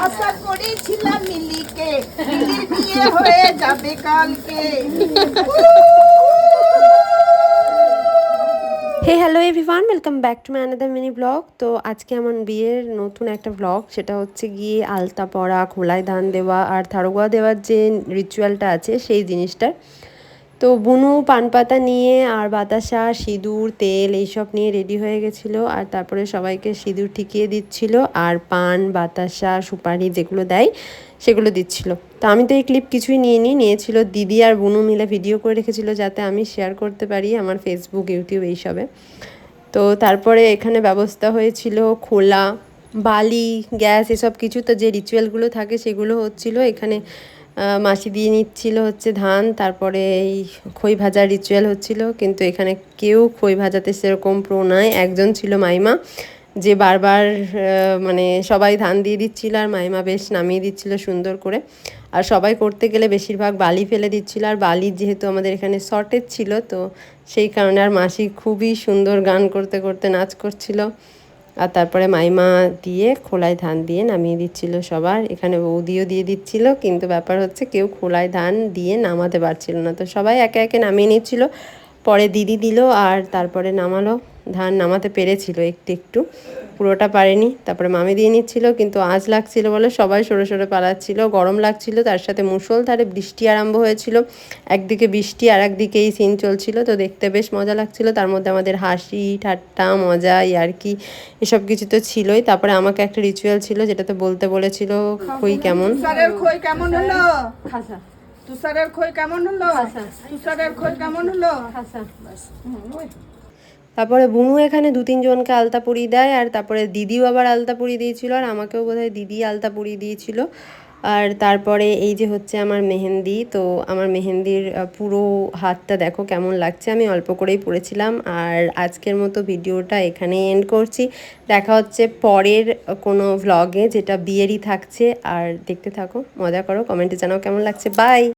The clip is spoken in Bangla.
আশা করেছিলাম মিলিকে, মিলির বিয়ে হয়ে যাবে কালকে। Hey hello everyone, welcome back to my another mini blog. তো আজকে আমার বিয়ের নতুন একটা ব্লগ, সেটা হচ্ছে গিয়ে আলতা পরা, খোলায় ধান দেওয়া আর থারোগোয়া দেওয়ার যে রিচুয়ালটা আছে সেই জিনিসটার। তো বুনু পানপাতা নিয়ে আর বাতাসা, সিঁদুর, তেল এইসব নিয়ে রেডি হয়ে গেছিলো, আর তারপরে সবাইকে সিঁদুর ঠিকিয়ে দিচ্ছিল আর পান, বাতাসা, সুপারি যেগুলো দেয় সেগুলো দিচ্ছিল। তো আমি তো এই ক্লিপ কিছুই নিয়েছিল দিদি আর বুনু মিলে ভিডিও করে রেখেছিল, যাতে আমি শেয়ার করতে পারি আমার ফেসবুক, ইউটিউব এইসবে। তো তারপরে এখানে ব্যবস্থা হয়েছিল খোলা, বালি, গ্যাস, এসব কিছু। তো যে রিচুয়ালগুলো থাকে সেগুলো হচ্ছিল এখানে। মাসি দিয়ে নিচ্ছিল হচ্ছে ধান, তারপরে এই খই ভাজার রিচুয়াল হচ্ছিল, কিন্তু এখানে কেউ খই ভাজাতে সেরকম প্রো নয়। একজন ছিল মাইমা, যে বারবার মানে সবাই ধান দিয়ে দিচ্ছিল আর মাইমা বেশ নামিয়ে দিচ্ছিল সুন্দর করে। আর সবাই করতে গেলে বেশিরভাগ বালি ফেলে দিচ্ছিল, আর বালি যেহেতু আমাদের এখানে শর্টেজ ছিল, তো সেই কারণে আর মাসি খুবই সুন্দর গান করতে করতে নাচ করছিল। আর তারপরে মাইমা দিয়ে খোলায় ধান দিয়ে নামিয়ে দিচ্ছিল সবার। এখানে বৌদিও দিয়ে দিচ্ছিল, কিন্তু ব্যাপার হচ্ছে কেউ খোলায় ধান দিয়ে নামাতে পারছিল না, তো সবাই একে একে নামিয়ে নিচ্ছিল। পরে দিদি দিল আর তারপরে নামালো। ধান নামাতে পেরেছিল একটু একটু, পুরোটা পারেনি। তারপরে মামি দিয়ে নিচ্ছিল, কিন্তু আঁচ লাগছিল বলে সবাই সরে সরে পালাচ্ছিল। গরম লাগছিল, তার সাথে মুষলধারে বৃষ্টি আরম্ভ হয়েছিল। একদিকে বৃষ্টি আর একদিকে এই সিন চলছিল, তো দেখতে বেশ মজা লাগছিল। তার মধ্যে আমাদের হাসি ঠাট্টা মজা ইয়ার্কি এসব কিছু তো ছিলই। তারপরে আমাকে একটা রিচুয়াল ছিল যেটাতে বলতে বলেছিল খই কেমন। তুষারের খই কেমন হলো? খাসা। তুষারের খই কেমন হলো? খাসা। তুষারের খই কেমন হলো? খাসা। তারপরে বুনু এখানে 2-3 জনকে আলতা পরিয়ে দেয়, আর তারপরে দিদিও আবার আলতা পরিয়ে দিয়েছিল, আর আমাকেও বোধহয় দিদি আলতা পরিয়ে দিয়েছিল। আর তারপরে এই যে হচ্ছে আমার মেহেন্দি। তো আমার মেহেন্দির পুরো হাতটা দেখো কেমন লাগছে, আমি অল্প করেই পরেছিলাম। আর আজকের মতো ভিডিওটা এখানেই এন্ড করছি। দেখা হচ্ছে পরের কোনো ভ্লগে, যেটা বিয়েরই থাকছে। আর দেখতে থাকো, মজা করো, কমেন্টে জানাও কেমন লাগছে। বাই।